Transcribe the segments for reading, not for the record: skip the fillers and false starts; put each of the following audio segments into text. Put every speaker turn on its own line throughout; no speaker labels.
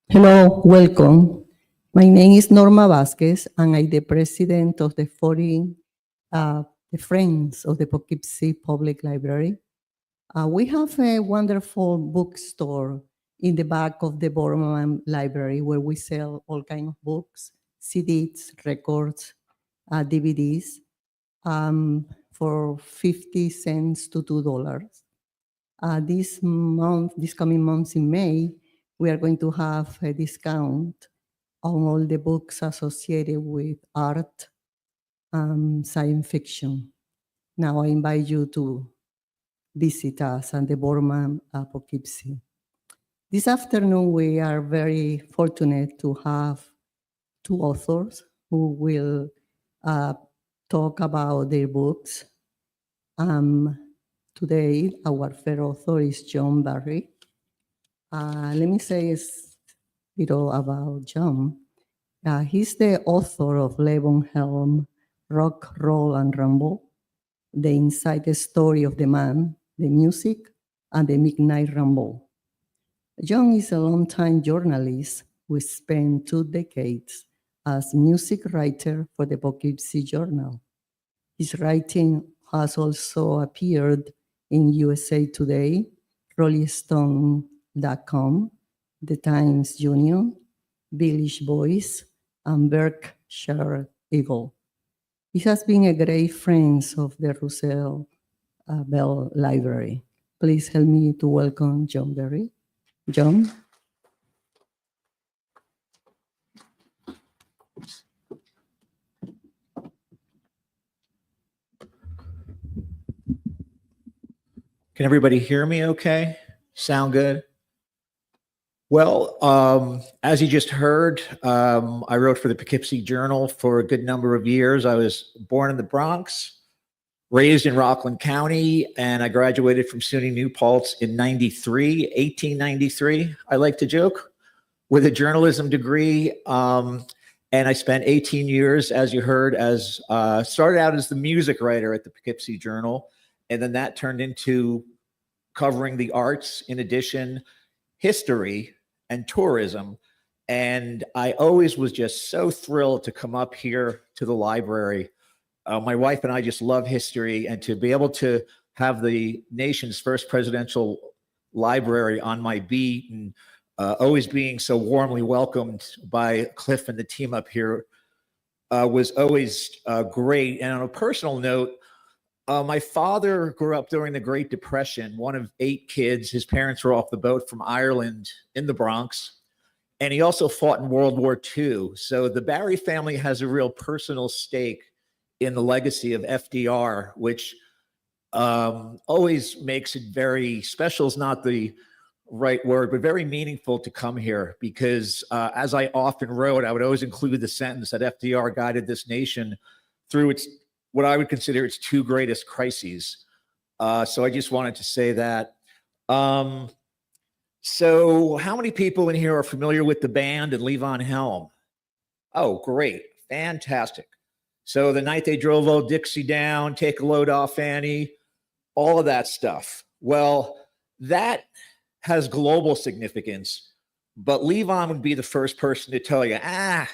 Hello, welcome. My name is Norma Vasquez, and I'm the president of the Friends of the Poughkeepsie Public Library. We have a wonderful bookstore in the back of the Borman Library where we sell all kinds of books, CDs, records, DVDs for 50 cents to $2. This coming month in May, we are going to have a discount on all the books associated with art and science fiction. Now I invite you to visit us at the Borman Poughkeepsie. This afternoon, we are very fortunate to have two authors who will talk about their books. Today, our first author is John Barry. Let me say a little about John. He's the author of Levon, Helm, Rock, Roll, and Ramble, the inside story of the man, the music, and the Midnight Ramble. John is a longtime journalist who spent 2 decades as music writer for the Poughkeepsie Journal. His writing has also appeared in USA Today, Rolling Stone.com, The Times Union, Village Voice, and Berkshire Eagle. He has been a great friend of the Roosevelt Library. Please help me to welcome John Barry. John.
Can everybody hear me okay? Sound good? Well, as you just heard, I wrote for the Poughkeepsie Journal for a good number of years. I was born in the Bronx, raised in Rockland County, and I graduated from SUNY New Paltz in 1893, I like to joke, with a journalism degree. And I spent 18 years, as you heard, started out as the music writer at the Poughkeepsie Journal, and then that turned into covering the arts, in addition, history and tourism. And I always was just so thrilled to come up here to the library. My wife and I just love history, and to be able to have the nation's first presidential library on my beat, and always being so warmly welcomed by Cliff and the team up here was always great. And on a personal note, my father grew up during the Great Depression, one of 8 kids. His parents were off the boat from Ireland in the Bronx, and he also fought in World War II. So the Barry family has a real personal stake in the legacy of FDR, which always makes it very special, is not the right word, but very meaningful to come here, because as I often wrote, I would always include the sentence that FDR guided this nation through what I would consider its 2 greatest crises. So I just wanted to say that. So how many people in here are familiar with the band and Levon Helm? Oh, great. Fantastic. So the night they drove old Dixie down, take a load off Annie, all of that stuff. Well, that has global significance, but Levon would be the first person to tell you, I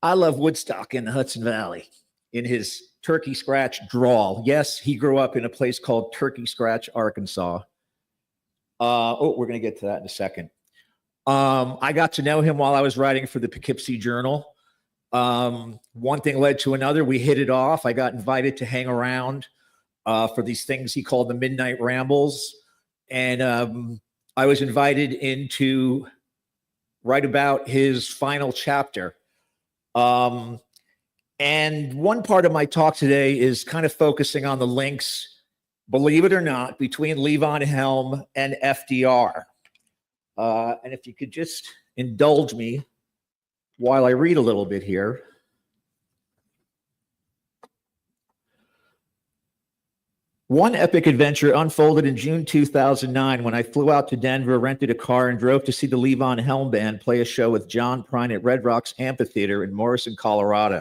love Woodstock in the Hudson Valley, in his Turkey Scratch drawl. Yes, he grew up in a place called Turkey Scratch, Arkansas. We're going to get to that in a second. I got to know him while I was writing for the Poughkeepsie Journal. One thing led to another. We hit it off. I got invited to hang around for these things he called the Midnight Rambles. And I was invited in to write about his final chapter. And one part of my talk today is kind of focusing on the links, believe it or not, between Levon Helm and FDR. And if you could just indulge me while I read a little bit here. One epic adventure unfolded in June 2009 when I flew out to Denver, rented a car, and drove to see the Levon Helm Band play a show with John Prine at Red Rocks Amphitheater in Morrison, Colorado.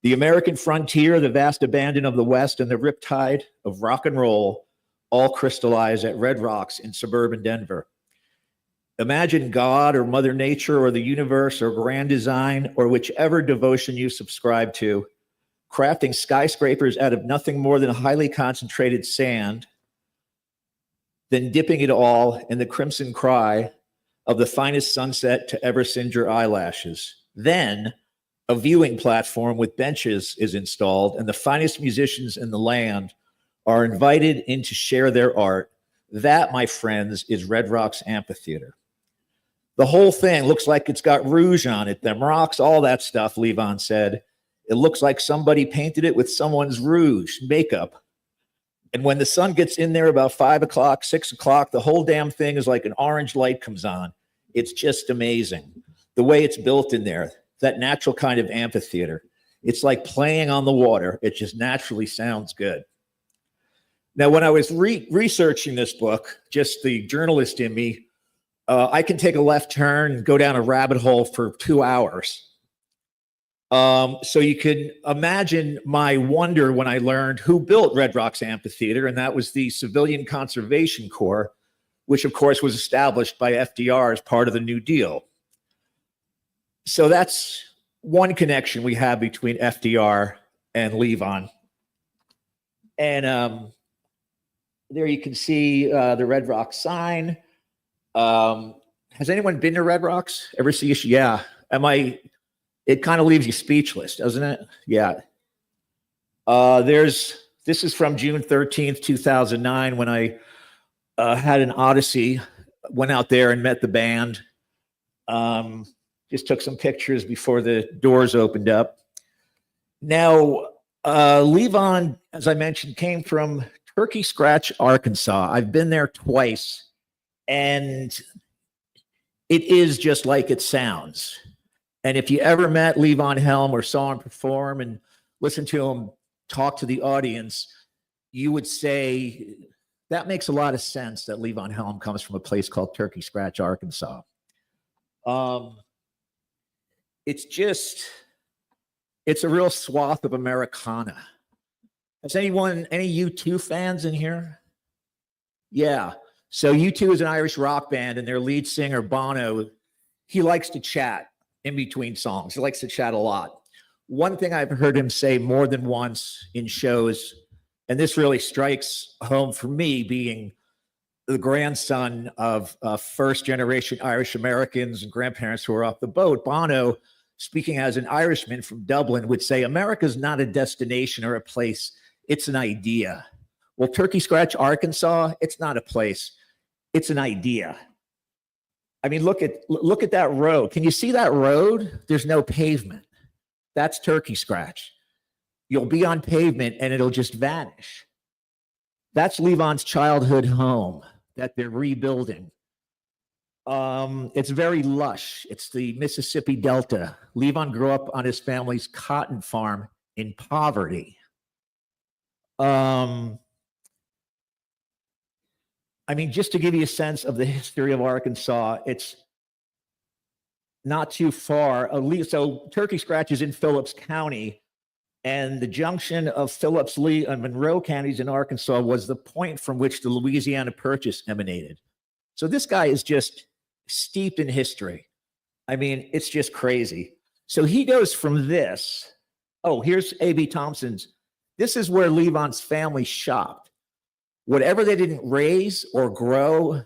The American frontier, the vast abandon of the West, and the riptide of rock and roll all crystallize at Red Rocks in suburban Denver. Imagine God or Mother Nature or the universe or grand design or whichever devotion you subscribe to, crafting skyscrapers out of nothing more than highly concentrated sand, then dipping it all in the crimson cry of the finest sunset to ever singe your eyelashes. Then a viewing platform with benches is installed, and the finest musicians in the land are invited in to share their art. That, my friends, is Red Rocks Amphitheater. The whole thing looks like it's got rouge on it, them rocks, all that stuff, Levon said. It looks like somebody painted it with someone's rouge, makeup. And when the sun gets in there about 5 o'clock, 6 o'clock, the whole damn thing is like an orange light comes on. It's just amazing. The way it's built in there, that natural kind of amphitheater. It's like playing on the water. It just naturally sounds good. Now, when I was researching this book, just the journalist in me, I can take a left turn and go down a rabbit hole for 2 hours. So you can imagine my wonder when I learned who built Red Rocks Amphitheater, and that was the Civilian Conservation Corps, which of course was established by FDR as part of the New Deal. So that's one connection we have between FDR and Levon. And there you can see the Red Rocks sign. Has anyone been to Red Rocks? Ever see a yeah. It kind of leaves you speechless, doesn't it? Yeah. This is from June 13th, 2009, when I had an odyssey, went out there and met the band. Just took some pictures before the doors opened up. Now, Levon, as I mentioned, came from Turkey Scratch, Arkansas. I've been there twice, and it is just like it sounds. And if you ever met Levon Helm or saw him perform and listened to him talk to the audience, you would say that makes a lot of sense that Levon Helm comes from a place called Turkey Scratch, Arkansas. It's a real swath of Americana. Has any U2 fans in here? Yeah. So U2 is an Irish rock band, and their lead singer, Bono, he likes to chat in between songs. He likes to chat a lot. One thing I've heard him say more than once in shows, and this really strikes home for me, being the grandson of first generation Irish Americans and grandparents who were off the boat, Bono, speaking as an Irishman from Dublin, would say, America's not a destination or a place, it's an idea. Well, Turkey Scratch, Arkansas, it's not a place, it's an idea. I mean, look at that road. Can you see that road? There's no pavement. That's Turkey Scratch. You'll be on pavement and it'll just vanish. That's Levon's childhood home that they're rebuilding. It's very lush. It's the Mississippi Delta. Levon grew up on his family's cotton farm in poverty. I mean, just to give you a sense of the history of Arkansas, it's not too far. So Turkey Scratch is in Phillips County, and the junction of Phillips, Lee, and Monroe counties in Arkansas was the point from which the Louisiana Purchase emanated. So this guy is just steeped in history. I mean, it's just crazy. So he goes from this. Oh, here's A.B. Thompson's. This is where Levon's family shopped. Whatever they didn't raise or grow,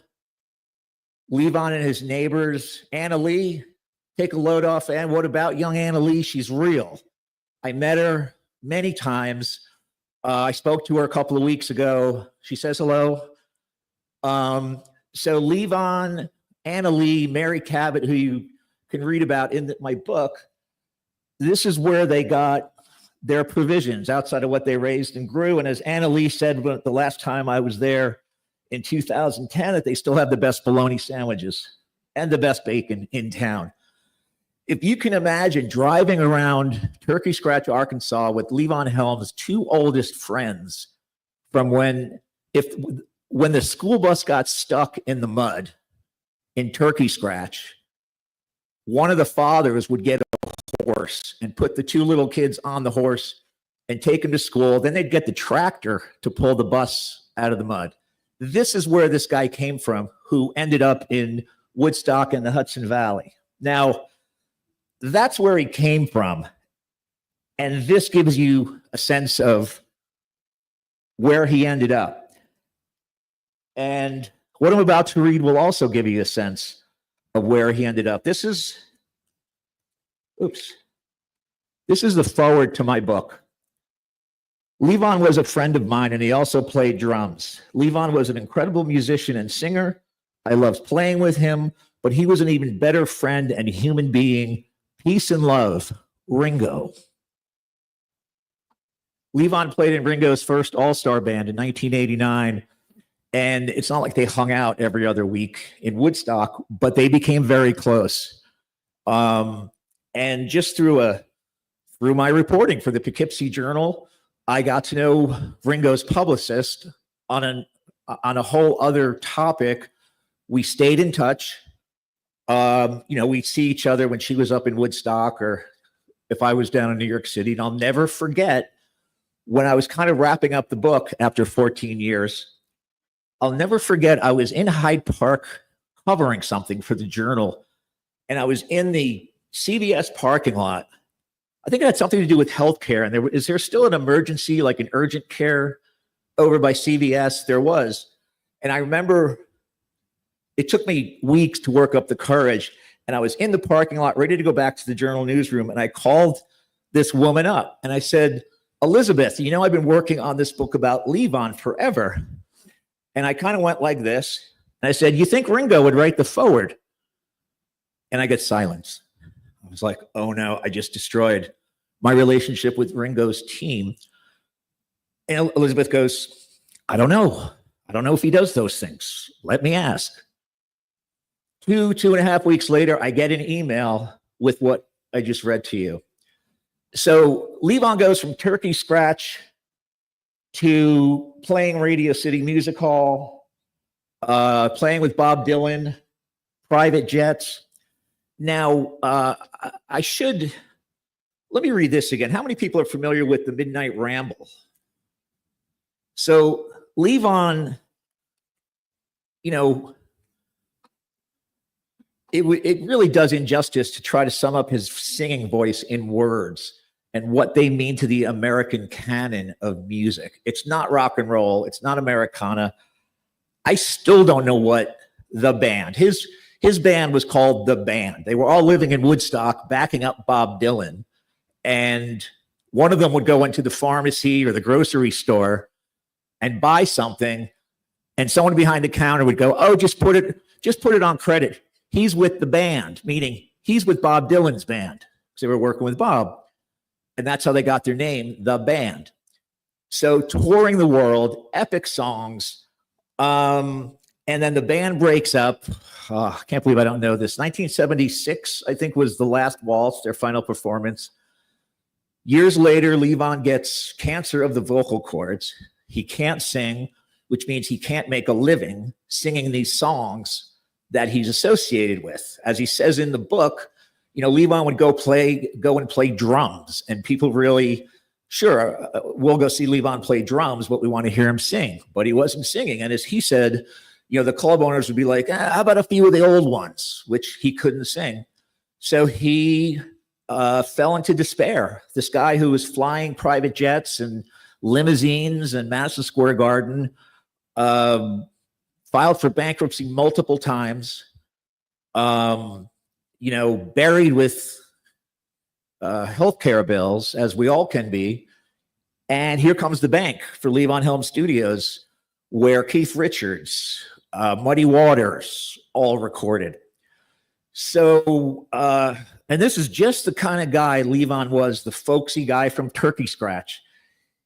Levon and his neighbors, Anna Lee, take a load off. And what about young Anna Lee? She's real. I met her many times. I spoke to her a couple of weeks ago. She says hello. So Levon, Anna Lee, Mary Cabot, who you can read about in my book, this is where they got their provisions outside of what they raised and grew. And as Anna Lee said the last time I was there in 2010, that they still have the best bologna sandwiches and the best bacon in town. if you can imagine driving around Turkey Scratch, Arkansas with Levon Helm's two oldest friends from when the school bus got stuck in the mud in Turkey Scratch, one of the fathers would get a horse and put the two little kids on the horse and take them to school. Then they'd get the tractor to pull the bus out of the mud. This is where this guy came from, who ended up in Woodstock in the Hudson Valley. Now, that's where he came from. And this gives you a sense of where he ended up. And what I'm about to read will also give you a sense of where he ended up. This is the foreword to my book. Levon was a friend of mine, and he also played drums. Levon was an incredible musician and singer. I loved playing with him, but he was an even better friend and human being. Peace and love, Ringo. Levon played in Ringo's first all-star band in 1989, and it's not like they hung out every other week in Woodstock, but they became very close. And just through my reporting for the Poughkeepsie Journal, I got to know Ringo's publicist on a whole other topic. We stayed in touch. We'd see each other when she was up in Woodstock or if I was down in New York City. And I'll never forget when I was kind of wrapping up the book after 14 years, I'll never forget I was in Hyde Park covering something for the Journal, and I was in the CVS parking lot. I think it had something to do with healthcare. And is there still an emergency, like an urgent care over by CVS? There was. And I remember it took me weeks to work up the courage. And I was in the parking lot ready to go back to the Journal newsroom. And I called this woman up and I said, Elizabeth, I've been working on this book about Levon forever. And I kind of went like this. And I said, you think Ringo would write the foreword? And I get silence. I was like, oh no, I just destroyed my relationship with Ringo's team. And Elizabeth goes, I don't know. I don't know if he does those things. Let me ask. 2.5 weeks later, I get an email with what I just read to you. So Levon goes from Turkey Scratch to playing Radio City Music Hall, playing with Bob Dylan, private jets. Now, let me read this again. How many people are familiar with the Midnight Ramble? So Levon, it really does injustice to try to sum up his singing voice in words and what they mean to the American canon of music. It's not rock and roll. It's not Americana. I still don't know what the band, his band was called The Band. They were all living in Woodstock, backing up Bob Dylan. And one of them would go into the pharmacy or the grocery store and buy something. And someone behind the counter would go, oh, just put it on credit. He's with the band, meaning he's with Bob Dylan's band because they were working with Bob. And that's how they got their name, The Band. So touring the world, epic songs. And then the band breaks up. I can't believe I don't know this. 1976, I think, was the last waltz, their final performance. Years later, Levon gets cancer of the vocal cords. He can't sing, which means he can't make a living singing these songs that he's associated with. As he says in the book, Levon would go and play drums, and people really, sure, we'll go see Levon play drums, but we want to hear him sing. But he wasn't singing. And as he said, the club owners would be like, how about a few of the old ones, which he couldn't sing. So he fell into despair. This guy who was flying private jets and limousines and Madison Square Garden, filed for bankruptcy multiple times, buried with healthcare bills, as we all can be. And here comes the bank for Levon Helm Studios, where Keith Richards, Muddy Waters, all recorded. So, and this is just the kind of guy Levon was, the folksy guy from Turkey Scratch.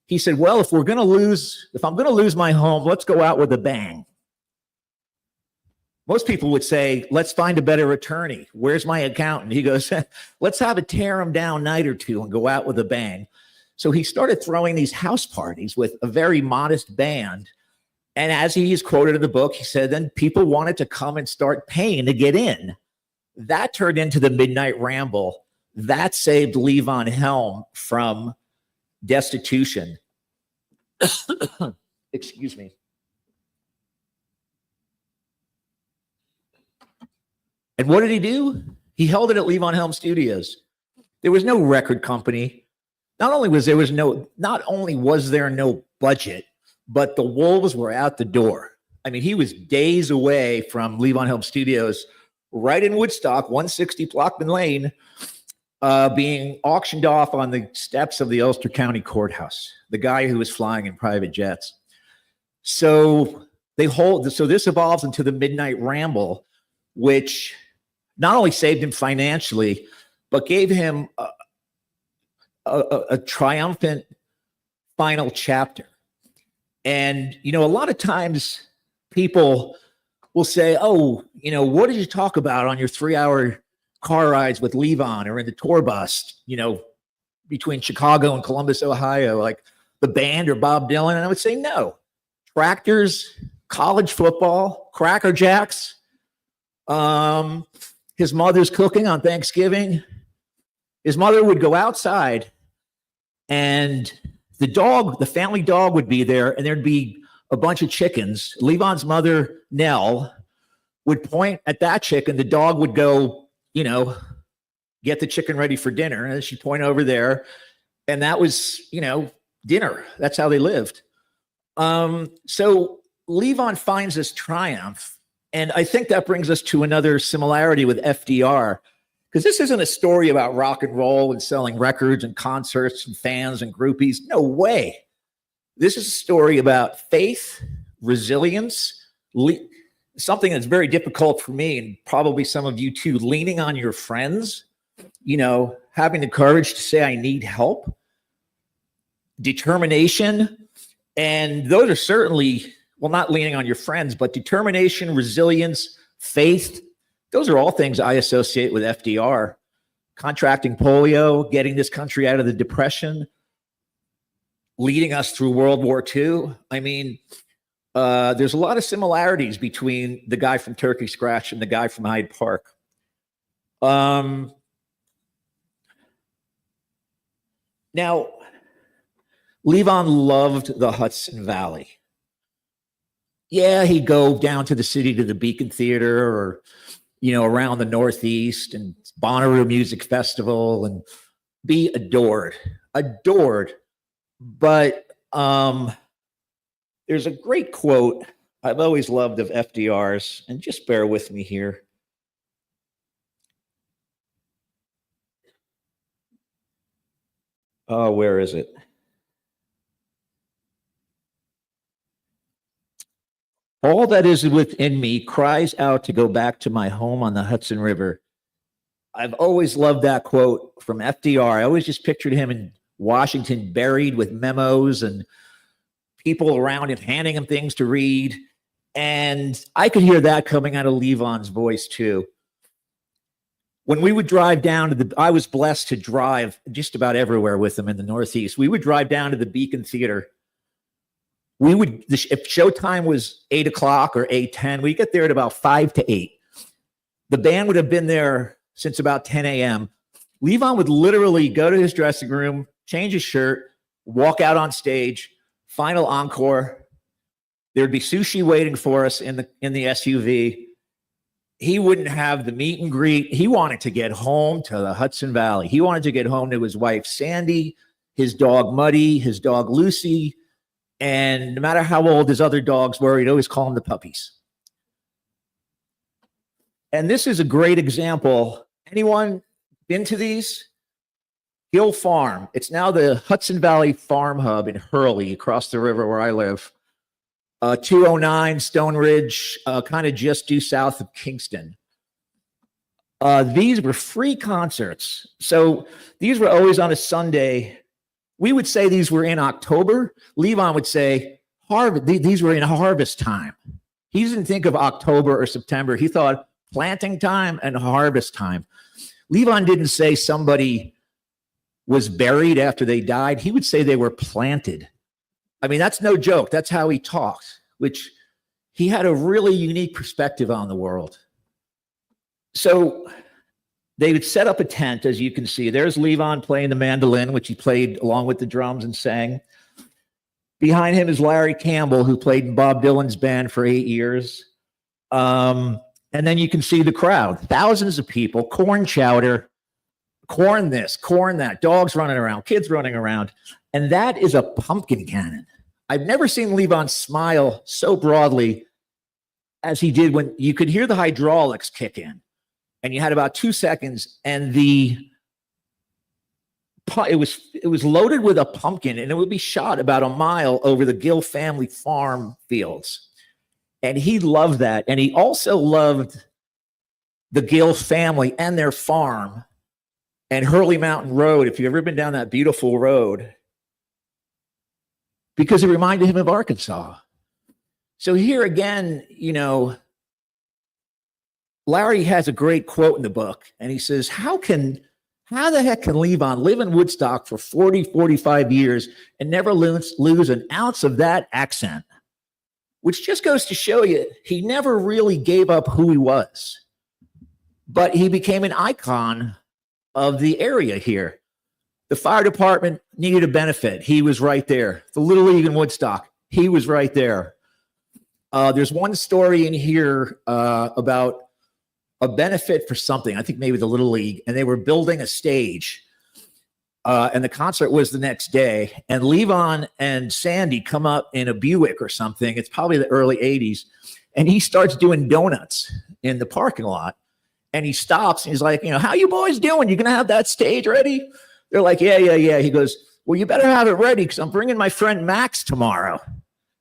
He said, well, if I'm going to lose my home, let's go out with a bang. Most people would say, let's find a better attorney. Where's my accountant? He goes, let's have a tear him down night or two and go out with a bang. So he started throwing these house parties with a very modest band. And as he is quoted in the book, he said, then people wanted to come and start paying to get in. That turned into the Midnight Ramble. That saved Levon Helm from destitution. Excuse me. And what did he do? He held it at Levon Helm Studios. There was no record company. Not only was there no budget, but the wolves were out the door. I mean, he was days away from Levon Helm Studios, right in Woodstock, 160 Blockman Lane, being auctioned off on the steps of the Ulster County Courthouse. The guy who was flying in private jets. So this evolves into the Midnight Ramble, which not only saved him financially, but gave him a triumphant final chapter. And, a lot of times people will say, oh, what did you talk about on your 3-hour car rides with Levon or in the tour bus, between Chicago and Columbus, Ohio, like the band or Bob Dylan? And I would say, no, tractors, college football, Cracker Jacks, his mother's cooking on Thanksgiving. His mother would go outside and the family dog would be there, and there'd be a bunch of chickens. Levon's mother, Nell, would point at that chicken. The dog would go, get the chicken ready for dinner. And she'd point over there. And that was, dinner. That's how they lived. So Levon finds this triumph. And I think that brings us to another similarity with FDR, because this isn't a story about rock and roll and selling records and concerts and fans and groupies. No way. This is a story about faith, resilience, something that's very difficult for me and probably some of you too, leaning on your friends, having the courage to say, I need help, determination. And those are certainly, not leaning on your friends, but determination, resilience, faith. Those are all things I associate with FDR. Contracting polio, getting this country out of the Depression, leading us through World War II. I mean, there's a lot of similarities between the guy from Turkey Scratch and the guy from Hyde Park. Now, Levon loved the Hudson Valley. Yeah, he'd go down to the city to the Beacon Theater or, around the Northeast and Bonnaroo Music Festival and be adored. But there's a great quote I've always loved of FDR's, and just bear with me here. Oh, where is it? All that is within me cries out to go back to my home on the Hudson River. I've always loved that quote from FDR. I always just pictured him in Washington, buried with memos and people around him handing him things to read. And I could hear that coming out of Levon's voice too. When we would drive down I was blessed to drive just about everywhere with him in the Northeast. We would drive down to the Beacon Theater. If showtime was 8 o'clock or 8:10, we'd get there at about 5 to 8. The band would have been there since about 10 a.m. Levon would literally go to his dressing room, change his shirt, walk out on stage, final encore. There'd be sushi waiting for us in the SUV. He wouldn't have the meet and greet. He wanted to get home to the Hudson Valley. He wanted to get home to his wife, Sandy, his dog, Muddy, his dog, Lucy. And no matter how old his other dogs were, he'd always call them the puppies. And this is a great example. Anyone been to these? Hill Farm. It's now the Hudson Valley Farm Hub in Hurley, across the river where I live. 209 Stone Ridge, kind of just due south of Kingston. These were free concerts. So these were always on a Sunday. We would say these were in October. Levon would say these were in harvest time. He didn't think of October or September. He thought planting time and harvest time. Levon didn't say somebody was buried after they died. He would say they were planted. I mean, that's no joke. That's how he talked, which he had a really unique perspective on the world. So they would set up a tent, as you can see. There's Levon playing the mandolin, which he played along with the drums and sang. Behind him is Larry Campbell, who played in Bob Dylan's band for 8 years. And then you can see the crowd, thousands of people, corn chowder, corn this, corn that, dogs running around, kids running around. And that is a pumpkin cannon. I've never seen Levon smile so broadly as he did when you could hear the hydraulics kick in. And you had about 2 seconds, and it was loaded with a pumpkin, and it would be shot about a mile over the Gill family farm fields. And he loved that. And he also loved the Gill family and their farm and Hurley Mountain Road, if you've ever been down that beautiful road, because it reminded him of Arkansas. So here again, you know, Larry has a great quote in the book, and he says, how the heck can Levon live in Woodstock for 40, 45 years and never lose an ounce of that accent? Which just goes to show you, he never really gave up who he was, but he became an icon of the area here. The fire department needed a benefit. He was right there. The Little League in Woodstock, he was right there. There's one story in here about a benefit for something, I think maybe the Little League, and they were building a stage. And the concert was the next day. And Levon and Sandy come up in a Buick or something. It's probably the early 80s. And he starts doing donuts in the parking lot. And he stops and he's like, you know, how you boys doing? You going to have that stage ready? They're like, yeah. He goes, well, you better have it ready because I'm bringing my friend Max tomorrow.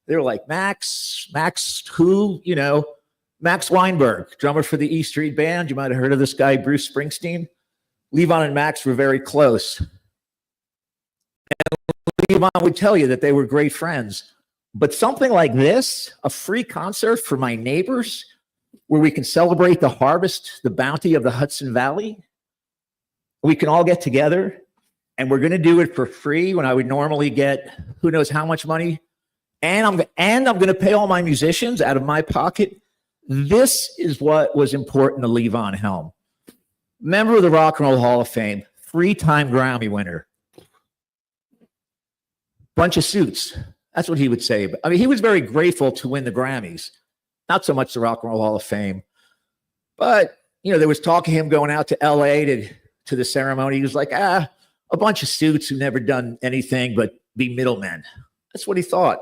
They're like, Max who? You know, Max Weinberg, drummer for the E Street Band. You might have heard of this guy, Bruce Springsteen. Levon and Max were very close. Levon would tell you that they were great friends. But something like this, a free concert for my neighbors, where we can celebrate the harvest, the bounty of the Hudson Valley, we can all get together, and we're going to do it for free when I would normally get who knows how much money, and I'm going to pay all my musicians out of my pocket. This is what was important to Levon Helm. Member of the Rock and Roll Hall of Fame, 3-time Grammy winner. Bunch of suits. That's what he would say. I mean, he was very grateful to win the Grammys, not so much the Rock and Roll Hall of Fame. But, you know, there was talk of him going out to LA to the ceremony. He was like, a bunch of suits who never done anything but be middlemen. That's what he thought.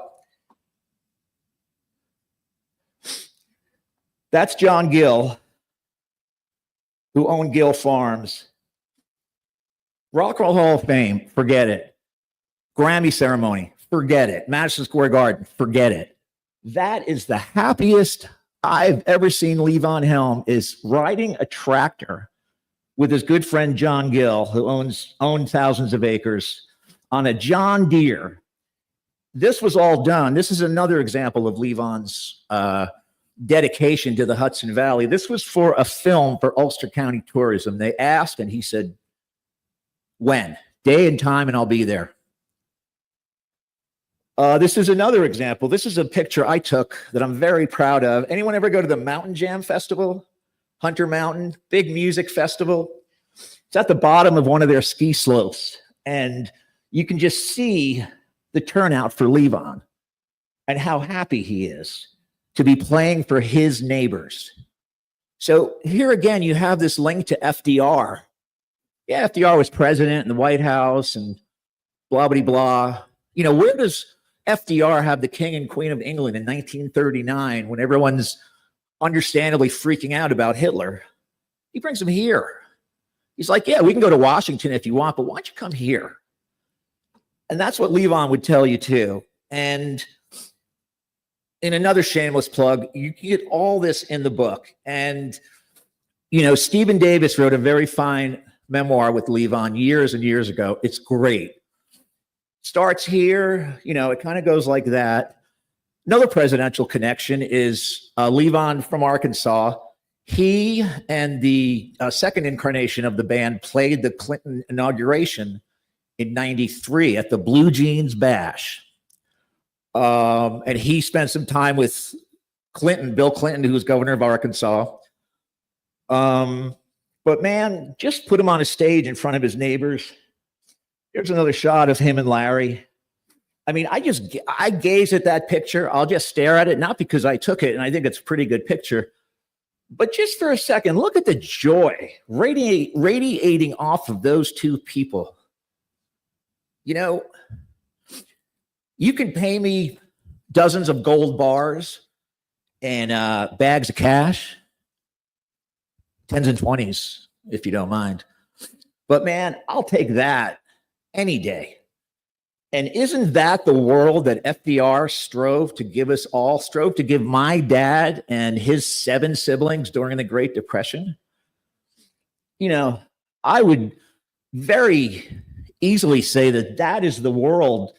That's John Gill, who owned Gill Farms. Rock and Roll Hall of Fame, forget it. Grammy ceremony, forget it. Madison Square Garden, forget it. That is the happiest I've ever seen Levon Helm, is riding a tractor with his good friend John Gill, who owned thousands of acres, on a John Deere. This was all done. This is another example of Levon's dedication to the Hudson Valley. This was for a film for Ulster County Tourism. They asked, and he said, when? Day and time, and I'll be there. This is another example. This is a picture I took that I'm very proud of. Anyone ever go to the Mountain Jam Festival? Hunter Mountain, big music festival. It's at the bottom of one of their ski slopes. And you can just see the turnout for Levon and how happy he is to be playing for his neighbors. So here again, you have this link to FDR. Yeah, FDR was president in the White House and blah, blah, blah. You know, where does FDR have the King and Queen of England in 1939 when everyone's understandably freaking out about Hitler? He brings them here. He's like, yeah, we can go to Washington if you want, but why don't you come here? And that's what Levon would tell you too. And in another shameless plug, you can get all this in the book. And, you know, Stephen Davis wrote a very fine memoir with Levon years and years ago. It's great. Starts here, you know, it kind of goes like that. Another presidential connection is Levon from Arkansas. He and the second incarnation of the band played the Clinton inauguration in '93 at the Blue Jeans Bash. And he spent some time with Clinton, Bill Clinton, who was governor of Arkansas. But man, just put him on a stage in front of his neighbors. Here's another shot of him and Larry. I mean, I gaze at that picture. I'll just stare at it, not because I took it and I think it's a pretty good picture, but just for a second, look at the joy radiating off of those two people. You know, you can pay me dozens of gold bars and bags of cash, 10s and 20s, if you don't mind. But man, I'll take that any day. And isn't that the world that FDR strove to give us all, strove to give my dad and his 7 siblings during the Great Depression? You know, I would very easily say that that is the world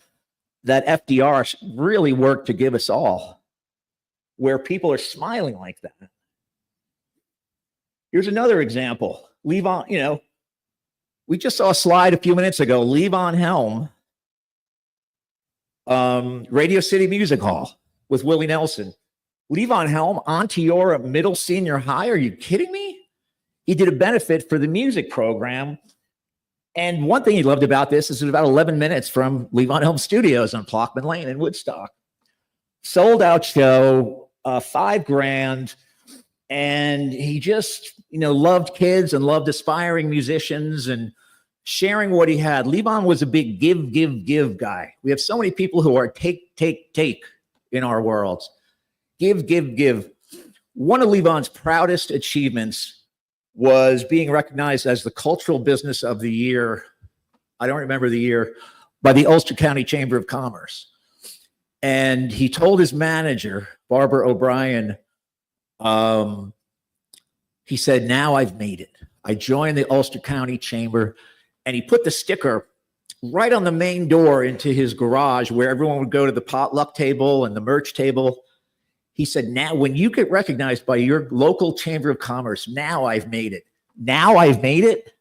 that FDR really worked to give us all, where people are smiling like that. Here's another example. Levon, you know, we just saw a slide a few minutes ago. Levon Helm, Radio City Music Hall with Willie Nelson. Levon Helm, Onteora Middle Senior High. Are you kidding me? He did a benefit for the music program. And one thing he loved about this is it was about 11 minutes from Levon Helm Studios on Plockman Lane in Woodstock. Sold out show, $5,000. And he just, you know, loved kids and loved aspiring musicians and sharing what he had. Levon was a big give guy. We have so many people who are take in our worlds. Give. One of Levon's proudest achievements was being recognized as the Cultural Business of the Year. I don't remember the year, by the Ulster County Chamber of Commerce. And he told his manager, Barbara O'Brien, he said, now I've made it. I joined the Ulster County Chamber, and he put the sticker right on the main door into his garage where everyone would go to the potluck table and the merch table. He said, now when you get recognized by your local Chamber of Commerce, now I've made it. Now I've made it.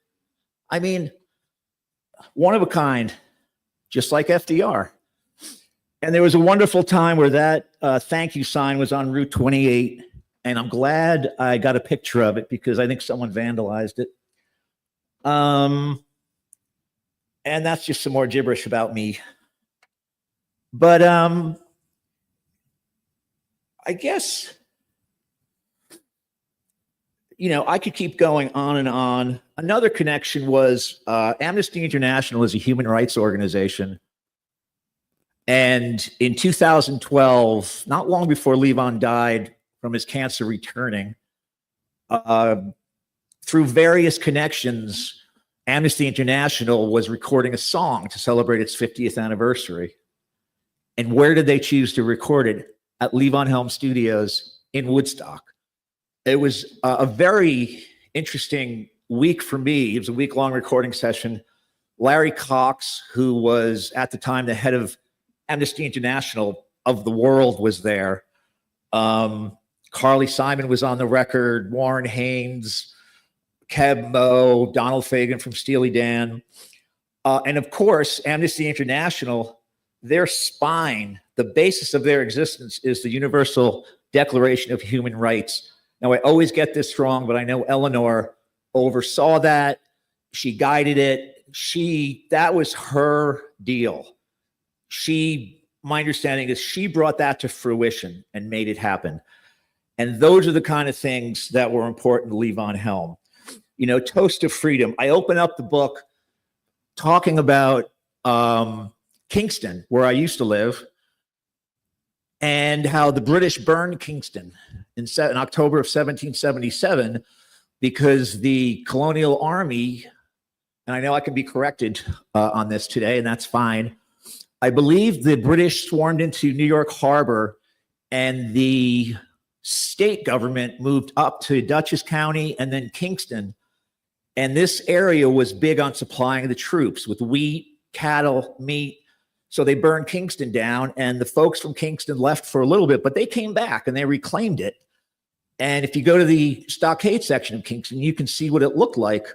I mean, one of a kind, just like FDR. And there was a wonderful time where that thank you sign was on Route 28. And I'm glad I got a picture of it because I think someone vandalized it. And that's just some more gibberish about me. But I guess, you know, I could keep going on and on. Another connection was Amnesty International is a human rights organization. And in 2012, not long before Levon died from his cancer returning, through various connections, Amnesty International was recording a song to celebrate its 50th anniversary. And where did they choose to record it? At Levon Helm Studios in Woodstock. It was a very interesting week for me. It was a week-long recording session. Larry Cox, who was at the time the head of Amnesty International of the world, was there. Carly Simon was on the record, Warren Haynes, Keb Mo, Donald Fagan from Steely Dan. And of course, Amnesty International, their spine, the basis of their existence is the Universal Declaration of Human Rights. Now, I always get this wrong, but I know Eleanor oversaw that. She guided it. That was her deal. My understanding is she brought that to fruition and made it happen. And those are the kind of things that were important to Levon Helm. You know, Toast to Freedom. I open up the book talking about Kingston, where I used to live, and how the British burned Kingston in October of 1777 because the colonial army, and I know I can be corrected on this today, and that's fine. I believe the British swarmed into New York Harbor, and the state government moved up to Dutchess County and then Kingston. And this area was big on supplying the troops with wheat, cattle, meat. So they burned Kingston down, and the folks from Kingston left for a little bit, but they came back and they reclaimed it. And if you go to the stockade section of Kingston, you can see what it looked like.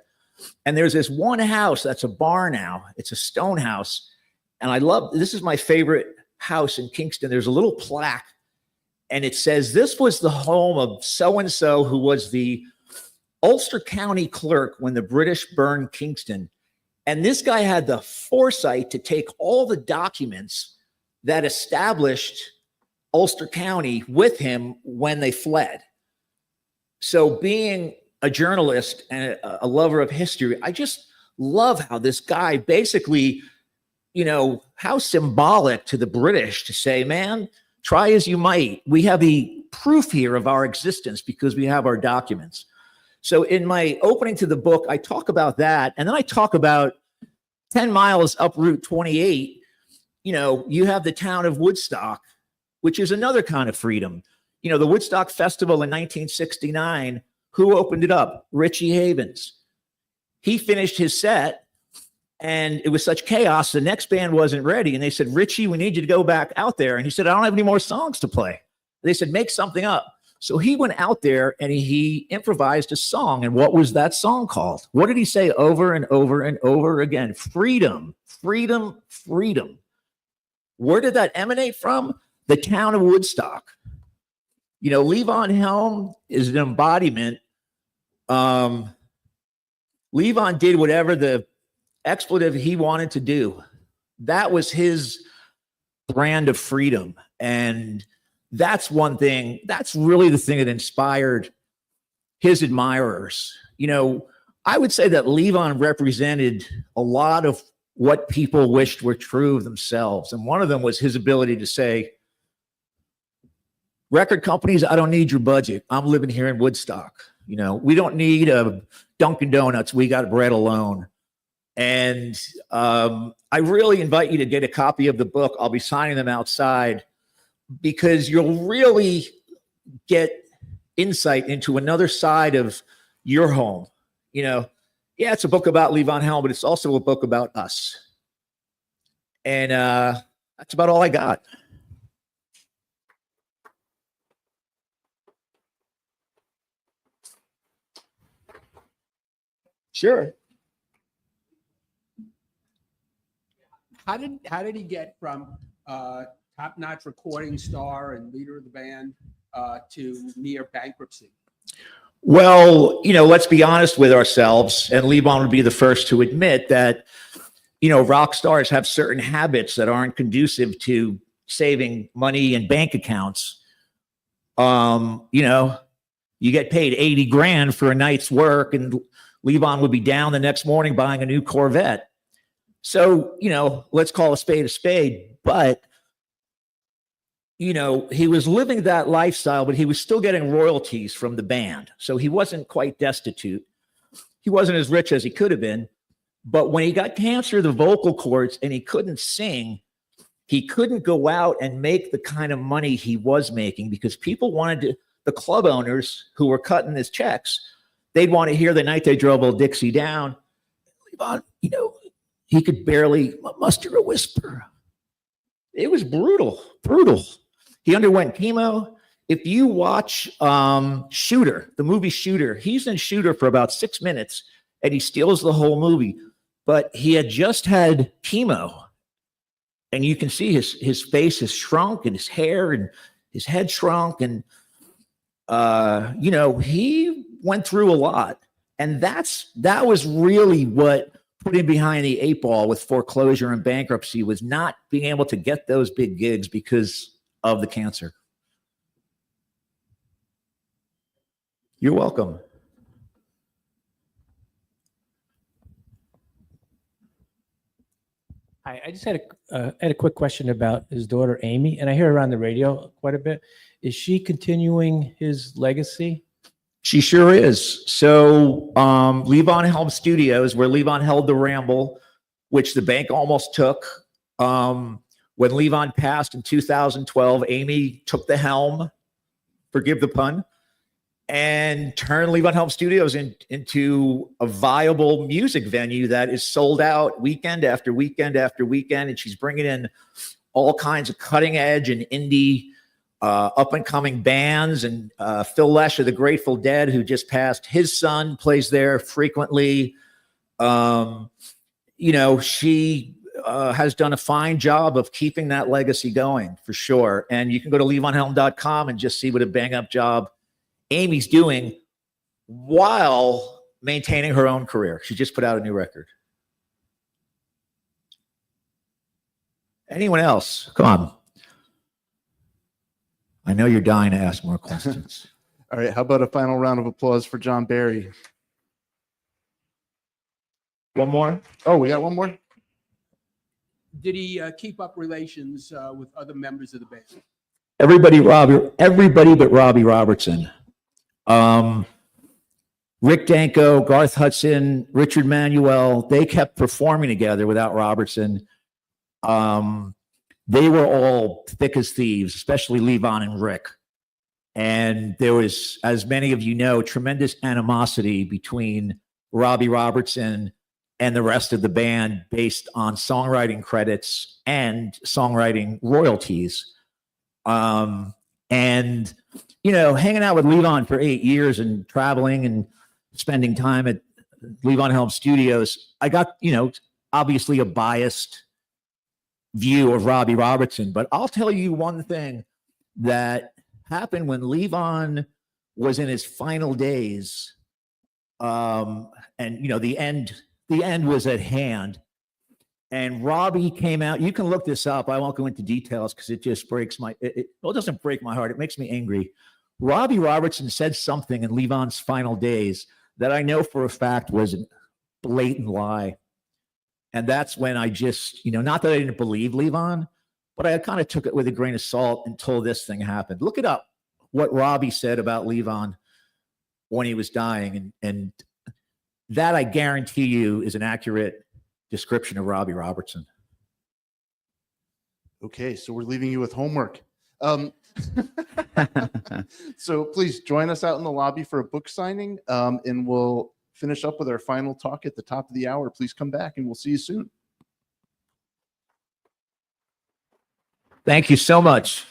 And there's this one house that's a bar now. It's a stone house. And I love, this is my favorite house in Kingston. There's a little plaque, and it says, this was the home of so-and-so who was the Ulster County clerk when the British burned Kingston. And this guy had the foresight to take all the documents that established Ulster County with him when they fled. So being a journalist and a lover of history, I just love how this guy basically, you know, how symbolic to the British to say, man, try as you might. We have the proof here of our existence because we have our documents. So in my opening to the book, I talk about that. And then I talk about 10 miles up Route 28, you know, you have the town of Woodstock, which is another kind of freedom. You know, the Woodstock Festival in 1969, who opened it up? Richie Havens. He finished his set, and it was such chaos, the next band wasn't ready. And they said, Richie, we need you to go back out there. And he said, I don't have any more songs to play. They said, make something up. So he went out there and he improvised a song. And what was that song called? What did he say over and over and over again? Freedom, freedom, freedom. Where did that emanate from? The town of Woodstock. You know, Levon Helm is an embodiment. Levon did whatever the expletive he wanted to do. That was his brand of freedom. And that's one thing, that's really the thing that inspired his admirers. You know, I would say that Levon represented a lot of what people wished were true of themselves. And one of them was his ability to say, record companies, I don't need your budget. I'm living here in Woodstock. You know, we don't need a Dunkin' Donuts. We got bread alone. And I really invite you to get a copy of the book. I'll be signing them outside, because you'll really get insight into another side of your home. You know, yeah, it's a book about Levon Helm, but it's also a book about us. And that's about all I got. Sure.
How did he get from top-notch recording star and leader of the band to near bankruptcy?
Well, you know, let's be honest with ourselves, and Levon would be the first to admit that, you know, rock stars have certain habits that aren't conducive to saving money in bank accounts. You know, you get paid 80 grand for a night's work, and Levon would be down the next morning buying a new Corvette. So, you know, let's call a spade, but you know, he was living that lifestyle, but he was still getting royalties from the band. So he wasn't quite destitute. He wasn't as rich as he could have been. But when he got cancer of the vocal cords and he couldn't sing, he couldn't go out and make the kind of money he was making, because people wanted to, the club owners who were cutting his checks, they'd want to hear The Night They Drove Old Dixie Down. You know, he could barely muster a whisper. It was brutal. He underwent chemo. If you watch Shooter, the movie Shooter, he's in Shooter for about 6 minutes and he steals the whole movie. But he had just had chemo, and you can see his face has shrunk and his hair and his head shrunk. And, you know, he went through a lot. And that was really what put him behind the 8 ball with foreclosure and bankruptcy, was not being able to get those big gigs because of the cancer. You're welcome.
Hi, I just had a quick question about his daughter, Amy, and I hear her on the radio quite a bit. Is she continuing his legacy?
She sure is. So Levon Helm Studios, where Levon held the Ramble, which the bank almost took. When Levon passed in 2012, Amy took the helm, forgive the pun, and turn Levon Helm Studios into a viable music venue that is sold out weekend after weekend after weekend. And she's bringing in all kinds of cutting edge and indie up and coming bands. And Phil Lesh of the Grateful Dead, who just passed, his son plays there frequently. She has done a fine job of keeping that legacy going, for sure. And you can go to levonhelm.com and just see what a bang up job Amy's doing while maintaining her own career. She just put out a new record. Anyone else? Come on. I know you're dying to ask more questions.
All right. How about a final round of applause for John Barry?
One more?
Oh, we got one more?
Did he keep up relations with other members of the band?
Everybody but Robbie Robertson. Rick Danko, Garth Hudson, Richard Manuel, they kept performing together without Robertson. They were all thick as thieves, especially Levon and Rick. And there was, as many of you know, tremendous animosity between Robbie Robertson and the rest of the band based on songwriting credits and songwriting royalties. And, hanging out with Levon for 8 years and traveling and spending time at Levon Helm Studios, I got, obviously a biased view of Robbie Robertson. But I'll tell you one thing that happened when Levon was in his final days. And, the end was at hand. And Robbie came out. You can look this up. I won't go into details because it just breaks it doesn't break my heart. It makes me angry. Robbie Robertson said something in Levon's final days that I know for a fact was a blatant lie. And that's when I just, not that I didn't believe Levon, but I kind of took it with a grain of salt until this thing happened. Look it up, what Robbie said about Levon when he was dying. And that, I guarantee you, is an accurate description of Robbie Robertson.
Okay, so we're leaving you with homework. So please join us out in the lobby for a book signing, and we'll finish up with our final talk at the top of the hour. Please come back, and we'll see you soon.
Thank you so much.